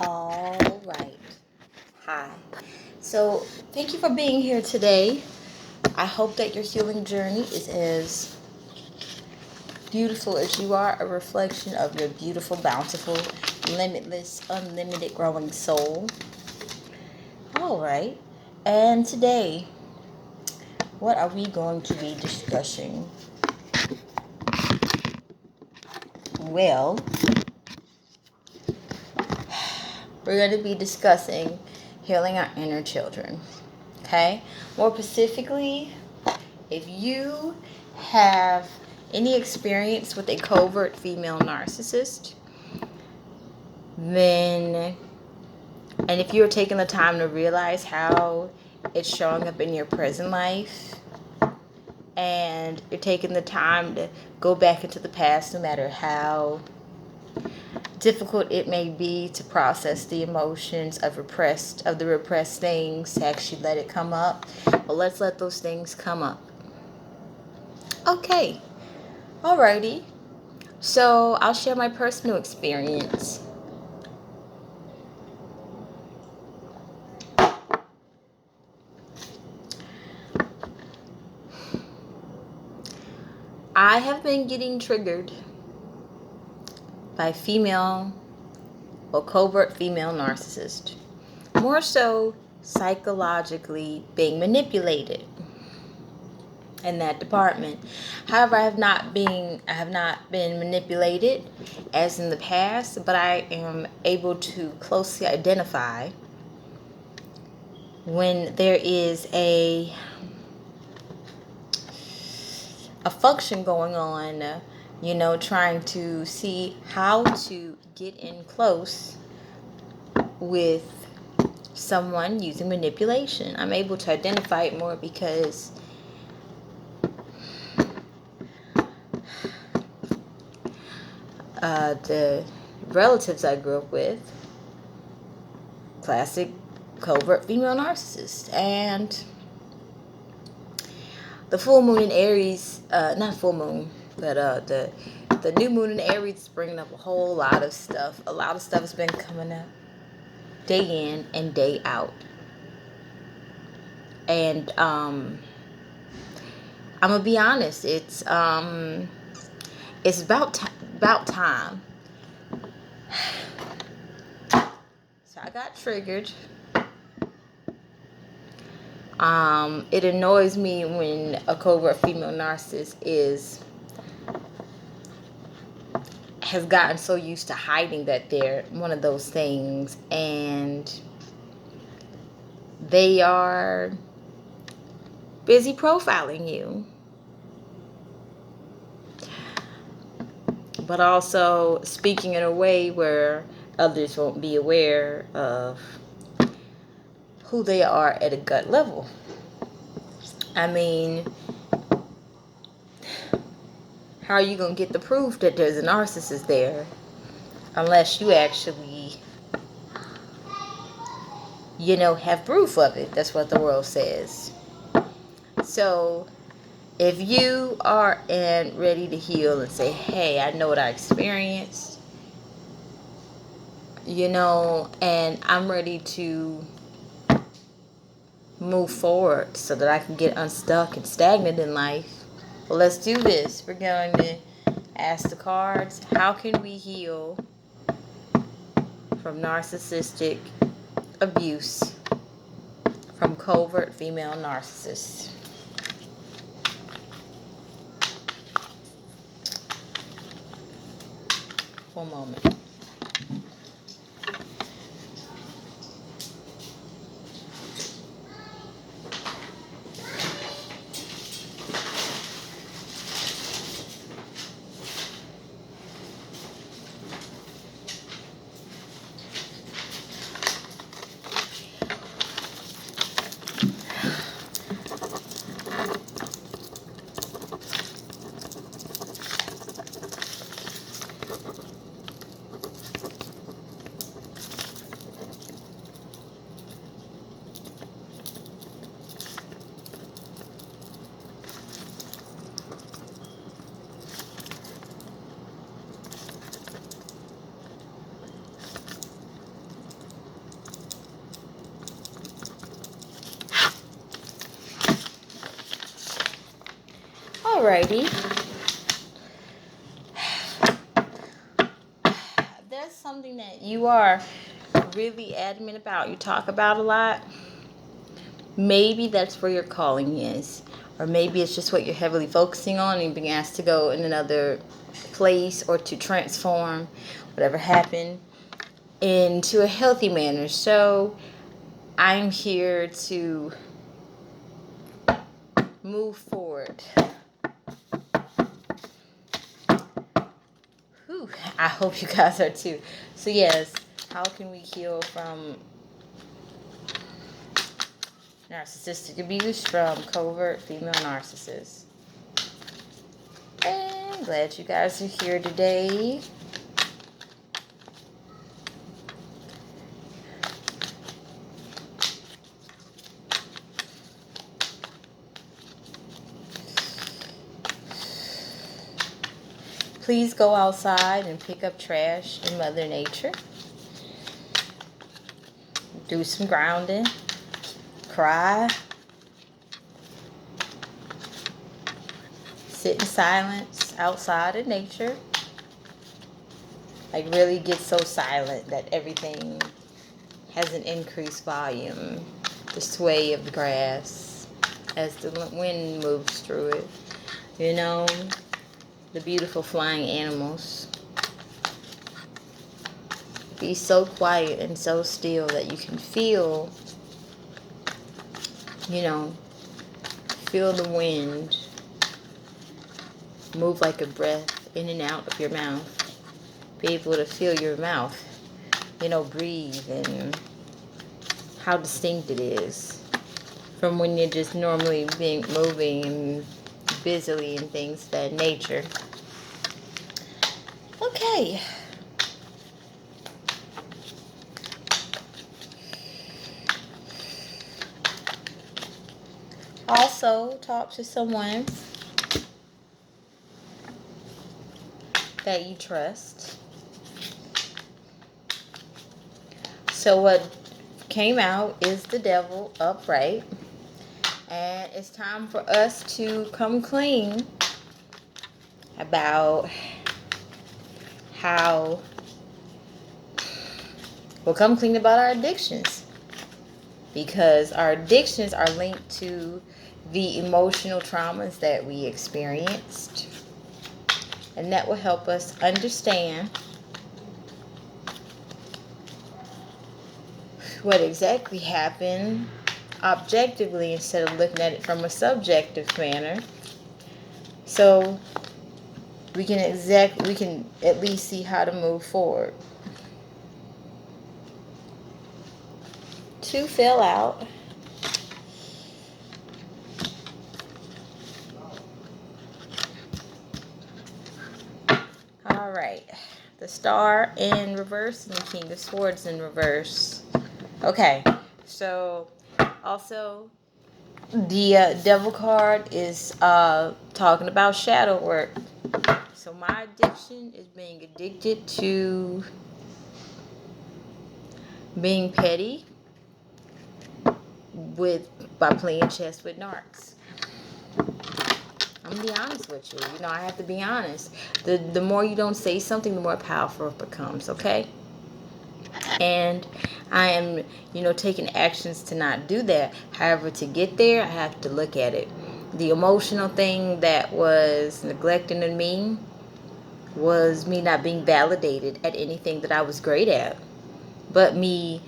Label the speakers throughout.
Speaker 1: All right. Hi. So, thank you for being here today. I hope that your healing journey is as beautiful as you are, a reflection of your beautiful, bountiful, limitless, unlimited growing soul. All right. And today, what are we going to be discussing? Well, we're going to be discussing healing our inner children. Okay? More specifically, if you have any experience with a covert female narcissist, then, and if you're taking the time to realize how it's showing up in your present life, and you're taking the time to go back into the past, no matter how difficult it may be to process the emotions of the repressed things, to actually let it come up. But let's let those things come up. Okay. Alrighty. So I'll share my personal experience. I have been getting triggered by female or covert female narcissist. More so psychologically being manipulated in that department. However, I have not been manipulated as in the past, but I am able to closely identify when there is a function going on, trying to see how to get in close with someone using manipulation. I'm able to identify it more because the relatives I grew up with, classic covert female narcissists, and the full moon in Aries, not full moon, but the new moon in Aries is bringing up a whole lot of stuff. A lot of stuff has been coming up day in and day out. And I'm gonna be honest, it's about time. So I got triggered. It annoys me when a covert female narcissist has gotten so used to hiding that they're one of those things, and they are busy profiling you, but also speaking in a way where others won't be aware of who they are at a gut level. I mean, how are you going to get the proof that there's a narcissist there unless you actually, have proof of it? That's what the world says. So if you are ready to heal and say, hey, I know what I experienced, and I'm ready to move forward so that I can get unstuck and stagnant in life, well, let's do this. We're going to ask the cards, how can we heal from narcissistic abuse from covert female narcissists? One moment. Alrighty. That's something that you are really adamant about, you talk about a lot. Maybe that's where your calling is. Or maybe it's just what you're heavily focusing on and you're being asked to go in another place or to transform whatever happened into a healthy manner. So I'm here to move forward. Whew, I hope you guys are too. So yes, how can we heal from narcissistic abuse from covert female narcissists? And glad you guys are here today. Please go outside and pick up trash in Mother Nature. Do some grounding. Cry. Sit in silence outside in nature. Like really get so silent that everything has an increased volume. The sway of the grass as the wind moves through it. You know, the beautiful flying animals. Be so quiet and so still that you can feel, you know, feel the wind move like a breath in and out of your mouth. Be able to feel your mouth, you know, breathe, and how distinct it is from when you're just normally moving and busily and things of that nature. Okay. Also, talk to someone that you trust. So what came out is the devil upright. And it's time for us to come clean about how we'll come clean about our addictions. Because our addictions are linked to the emotional traumas that we experienced. And that will help us understand what exactly happened objectively instead of looking at it from a subjective manner. So we can at least see how to move forward. 2 fell out. All right. The Star in reverse and the King of Swords in reverse. Okay. So also the Devil card is talking about shadow work. So my addiction is being addicted to being petty by playing chess with narcs. I'm gonna be honest with you. You know, I have to be honest. The more you don't say something, the more powerful it becomes, okay? And I am, you know, taking actions to not do that. However, to get there, I have to look at it. The emotional thing that was neglected in me was me not being validated at anything that I was great at. But me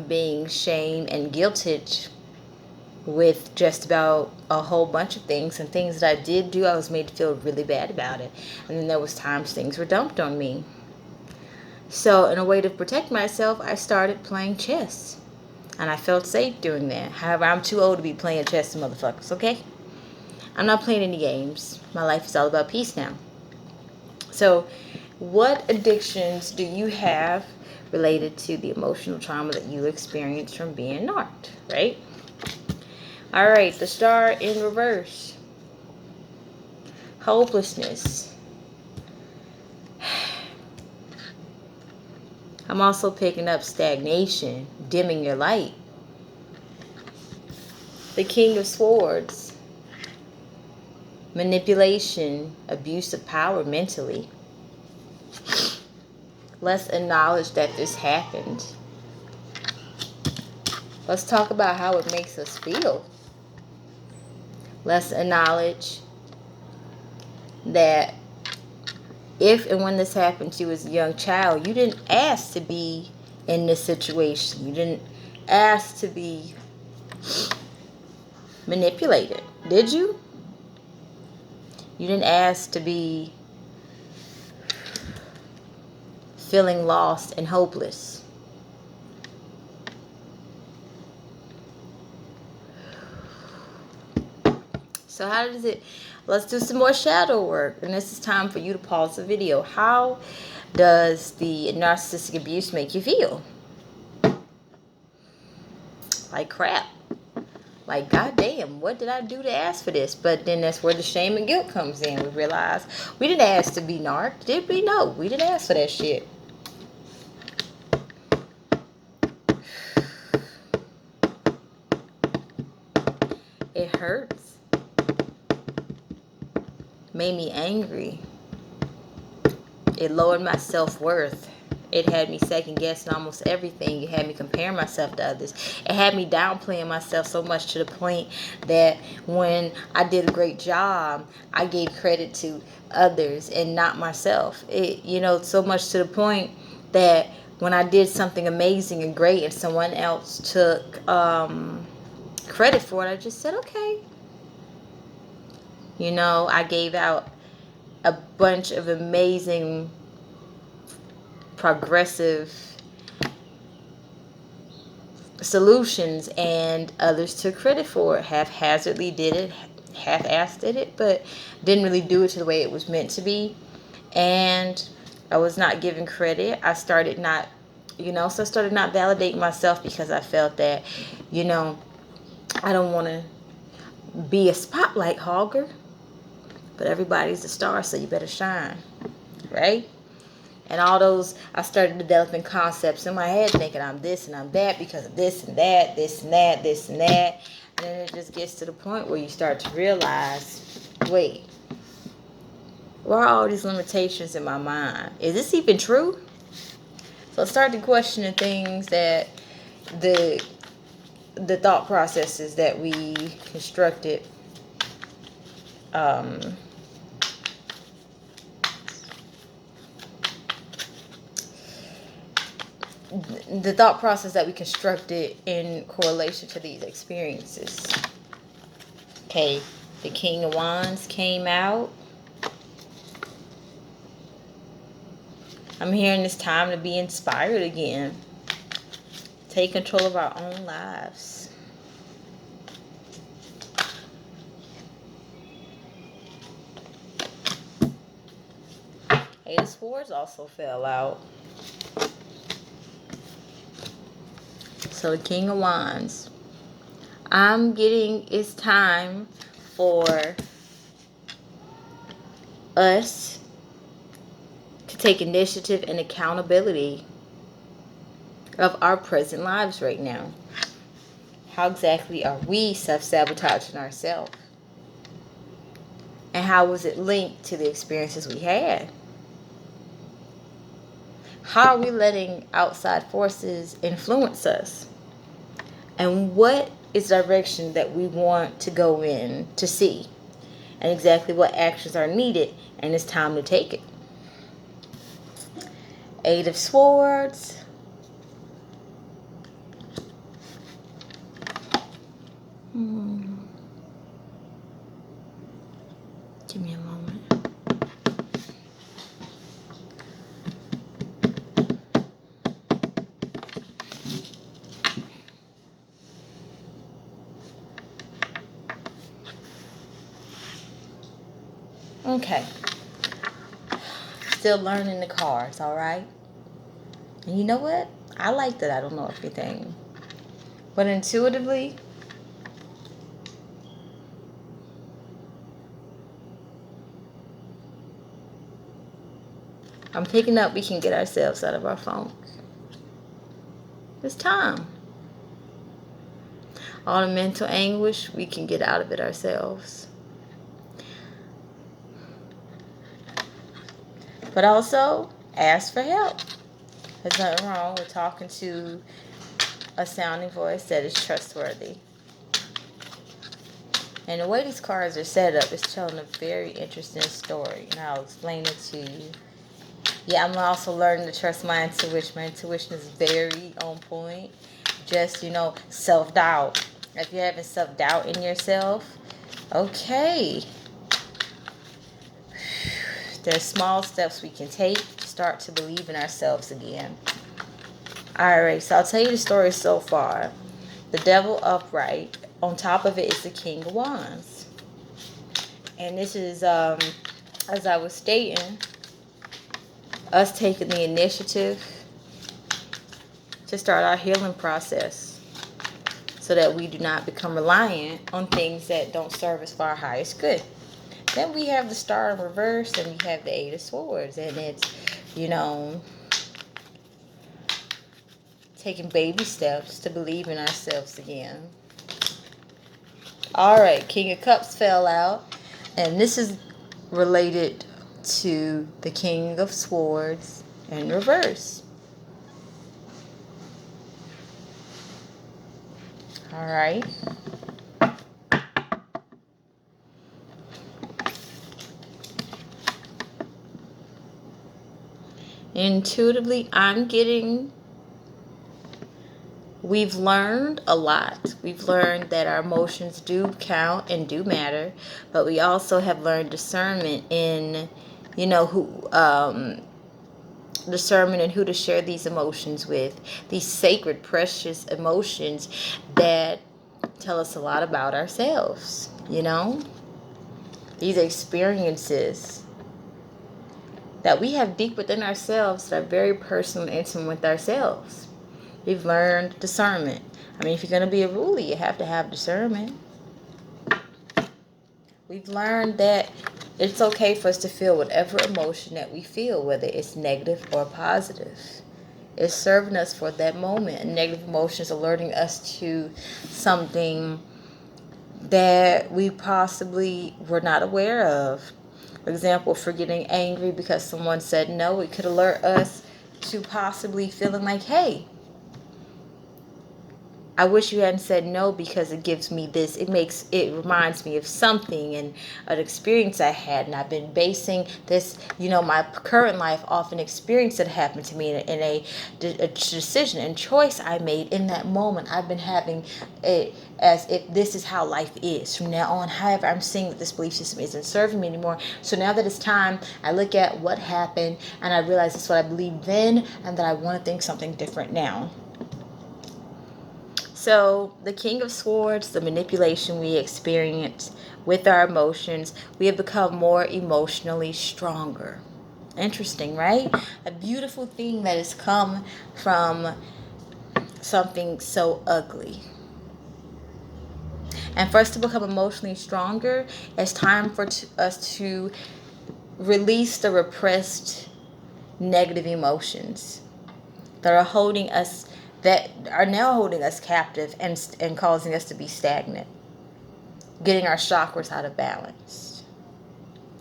Speaker 1: being shamed and guilted with just about a whole bunch of things, and things that I did do, I was made to feel really bad about it. And then there was times things were dumped on me. So in a way to protect myself, I started playing chess. And I felt safe doing that. However, I'm too old to be playing chess, motherfuckers, okay? I'm not playing any games. My life is all about peace now. So what addictions do you have related to the emotional trauma that you experienced from being narked, right? All right, the Star in reverse. Hopelessness. I'm also picking up stagnation, dimming your light. The King of Swords. manipulation, abuse of power mentally. Let's acknowledge that this happened. Let's talk about how it makes us feel. Let's acknowledge that if and when this happened to you as a young child, you didn't ask to be in this situation. You didn't ask to be manipulated, did you? You didn't ask to be feeling lost and hopeless. So how does it, let's do some more shadow work. And this is time for you to pause the video. How does the narcissistic abuse make you feel? Like crap. Like, goddamn, what did I do to ask for this? But then that's where the shame and guilt comes in. We realize we didn't ask to be narc, did we? No, we didn't ask for that shit. It hurts. Made me angry. It lowered my self-worth. It had me second guessing almost everything. It had me comparing myself to others. It had me downplaying myself so much to the point that when I did a great job, I gave credit to others and not myself. It, so much to the point that when I did something amazing and great and someone else took credit for it, I just said, okay. I gave out a bunch of amazing progressive solutions and others took credit for it. Haphazardly did it, half-assed did it, but didn't really do it to the way it was meant to be. And I was not given credit. I started not validating myself because I felt that, I don't want to be a spotlight hogger, but everybody's a star, so you better shine, right? And all those, I started developing concepts in my head thinking I'm this and I'm that because of this and that, this and that, this and that. And then it just gets to the point where you start to realize, wait, where are all these limitations in my mind? Is this even true? So I started questioning things that the thought processes that we constructed the thought process that we constructed in correlation to these experiences. Okay, the King of Wands came out. I'm hearing it's time to be inspired again. Take control of our own lives. Eight of Swords also fell out. So the King of Wands. I'm getting it's time for us to take initiative and accountability of our present lives right now. How exactly are we self-sabotaging ourselves? And how was it linked to the experiences we had? How are we letting outside forces influence us? And what is the direction that we want to go in to see? And exactly what actions are needed, and it's time to take it. Eight of Swords. Give me a moment. Okay. Still learning the cards, all right? And you know what? I like that I don't know everything. But intuitively, I'm picking up we can get ourselves out of our funk. It's time. All the mental anguish, we can get out of it ourselves. But also, ask for help. There's nothing wrong with talking to a sounding voice that is trustworthy. And the way these cards are set up is telling a very interesting story. And I'll explain it to you. Yeah, I'm also learning to trust my intuition. My intuition is very on point. Just, self-doubt. If you're having self-doubt in yourself, okay. There's small steps we can take to start to believe in ourselves again. Alright, so I'll tell you the story so far. The devil upright. On top of it is the King of Wands. And this is, as I was stating, us taking the initiative to start our healing process so that we do not become reliant on things that don't serve us for our highest good. Then we have the Star in reverse and we have the Eight of Swords. And it's, taking baby steps to believe in ourselves again. Alright, King of Cups fell out. And this is related to the King of Swords in reverse. Alright. Intuitively, I'm getting, we've learned a lot. We've learned that our emotions do count and do matter, but we also have learned discernment in, discernment in who to share these emotions with. These sacred, precious emotions that tell us a lot about ourselves, These experiences that we have deep within ourselves that are very personal and intimate with ourselves. We've learned discernment. I mean, if you're going to be a ruler, you have to have discernment. We've learned that it's okay for us to feel whatever emotion that we feel, whether it's negative or positive. It's serving us for that moment. And negative emotions alerting us to something that we possibly were not aware of. For example, for getting angry because someone said no, it could alert us to possibly feeling like, hey, I wish you hadn't said no because it gives me this. It reminds me of something and an experience I had. And I've been basing this, my current life off an experience that happened to me in a decision and choice I made in that moment. I've been having it as if this is how life is from now on. However, I'm seeing that this belief system isn't serving me anymore. So now that it's time, I look at what happened and I realize that's what I believed then and that I want to think something different now. So the King of Swords, the manipulation we experience with our emotions, we have become more emotionally stronger. Interesting, right? A beautiful thing that has come from something so ugly. And for us to become emotionally stronger, it's time for us to release the repressed negative emotions that are now holding us captive and causing us to be stagnant, getting our chakras out of balance.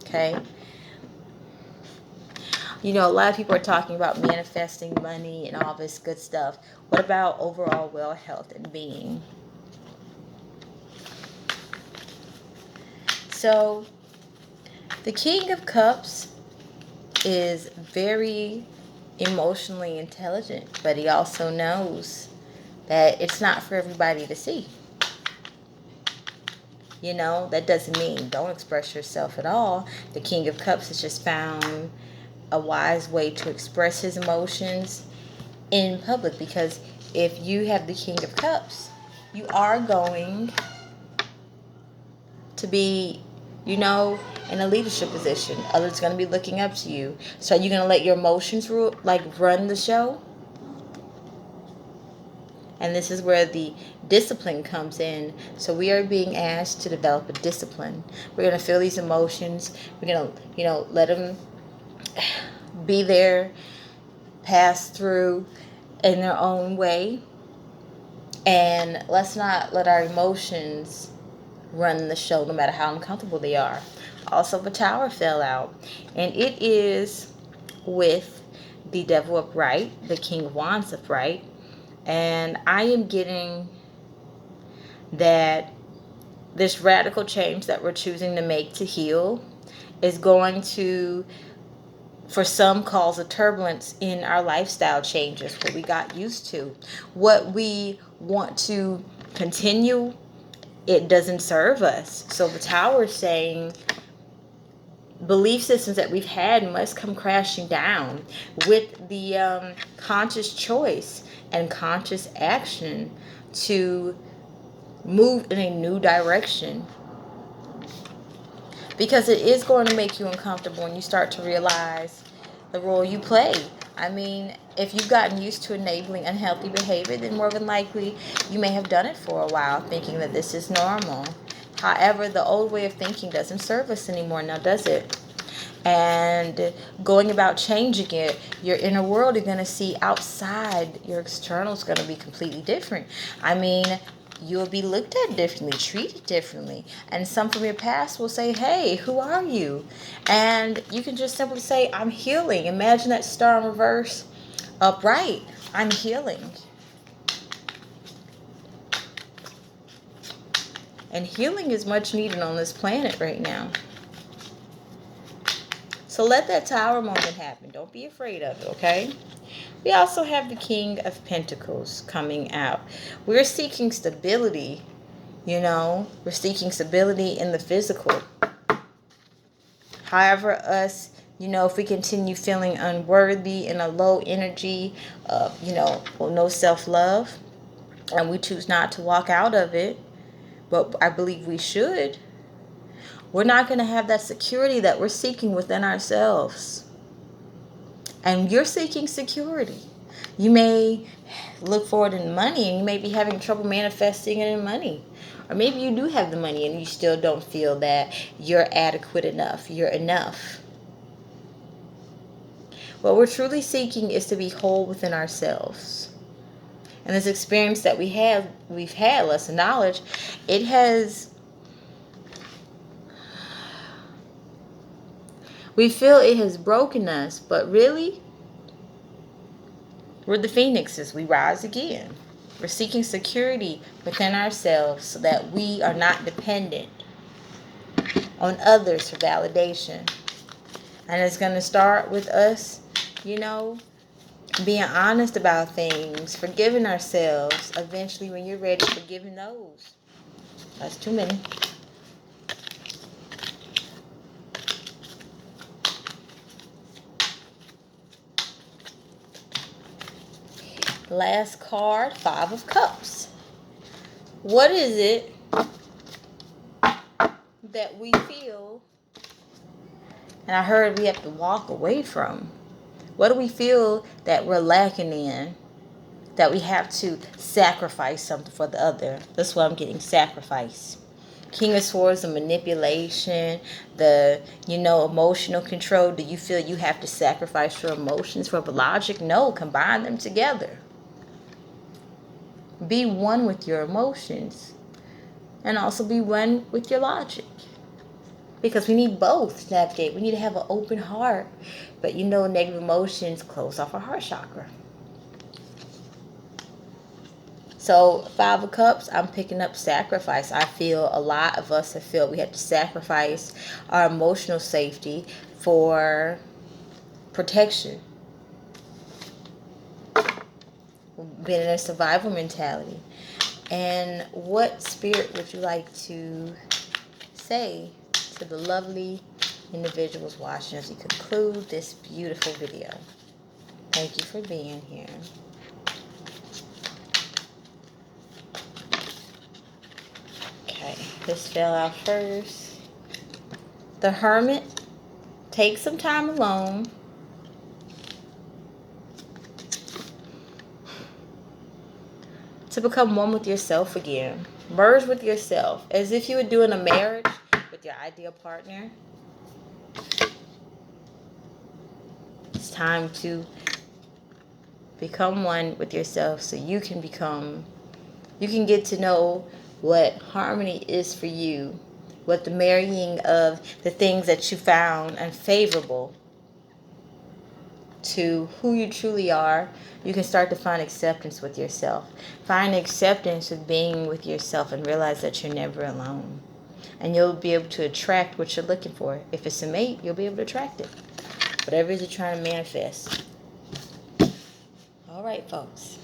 Speaker 1: Okay? A lot of people are talking about manifesting money and all this good stuff. What about overall well health and being? So, the King of Cups is very emotionally intelligent, but he also knows that it's not for everybody to see. That doesn't mean don't express yourself at all. The King of Cups has just found a wise way to express his emotions in public, because if you have the King of Cups, you are going to be, in a leadership position. Others are going to be looking up to you. So are you going to let your emotions run the show? And this is where the discipline comes in. So we are being asked to develop a discipline. We're going to feel these emotions. We're going to, let them be there, pass through in their own way. And let's not let our emotions run the show, no matter how uncomfortable they are. Also, the Tower fell out. And it is with the Devil upright, the King of Wands upright, and I am getting that this radical change that we're choosing to make to heal is going to, for some, cause a turbulence in our lifestyle changes, what we got used to, what we want to continue. It doesn't serve us. So the Tower is saying belief systems that we've had must come crashing down with the conscious choice and conscious action to move in a new direction. Because it is going to make you uncomfortable when you start to realize the role you play. I mean, if you've gotten used to enabling unhealthy behavior, then more than likely you may have done it for a while thinking that this is normal. However, the old way of thinking doesn't serve us anymore now, does it? And going about changing it, your inner world you're going to see outside, your external is going to be completely different. I mean, you'll be looked at differently, treated differently. And some from your past will say, hey, who are you? And you can just simply say, I'm healing. Imagine that star in reverse, upright. I'm healing. And healing is much needed on this planet right now. So let that Tower moment happen. Don't be afraid of it, okay? We also have the King of Pentacles coming out. We're seeking stability, We're seeking stability in the physical. However, us, if we continue feeling unworthy in a low energy of, no self-love, and we choose not to walk out of it, but I believe we should, we're not going to have that security that we're seeking within ourselves. And you're seeking security. You may look for it in money, and you may be having trouble manifesting it in money. Or maybe you do have the money and you still don't feel that you're adequate enough, you're enough. What we're truly seeking is to be whole within ourselves. And this experience that we've had, lesson knowledge, we feel it has broken us, but really, we're the phoenixes. We rise again. We're seeking security within ourselves so that we are not dependent on others for validation. And it's going to start with us, being honest about things, forgiving ourselves. Eventually, when you're ready, forgiving those. That's too many. Last card, Five of Cups. What is it that we feel, and I heard we have to walk away from? What do we feel that we're lacking in, that we have to sacrifice something for the other? That's what I'm getting, sacrifice. King of Swords, the manipulation, the, emotional control. Do you feel you have to sacrifice your emotions for the logic? No, combine them together. Be one with your emotions and also be one with your logic. Because we need both to navigate. We need to have an open heart. But negative emotions close off our heart chakra. So, Five of Cups, I'm picking up sacrifice. I feel a lot of us have felt we have to sacrifice our emotional safety for protection. Being in a survival mentality. And what spirit would you like to say to the lovely individuals watching as we conclude this beautiful video? Thank you for being here. Okay, this fell out first. The Hermit. Take some time alone. To become one with yourself again. Merge with yourself. As if you were doing a marriage with your ideal partner. It's time to become one with yourself so you can get to know what harmony is for you. What the marrying of the things that you found unfavorable to who you truly are, you can start to find acceptance with yourself. Find acceptance with being with yourself and realize that you're never alone. And you'll be able to attract what you're looking for. If it's a mate, you'll be able to attract it. Whatever it is you're trying to manifest. All right, folks.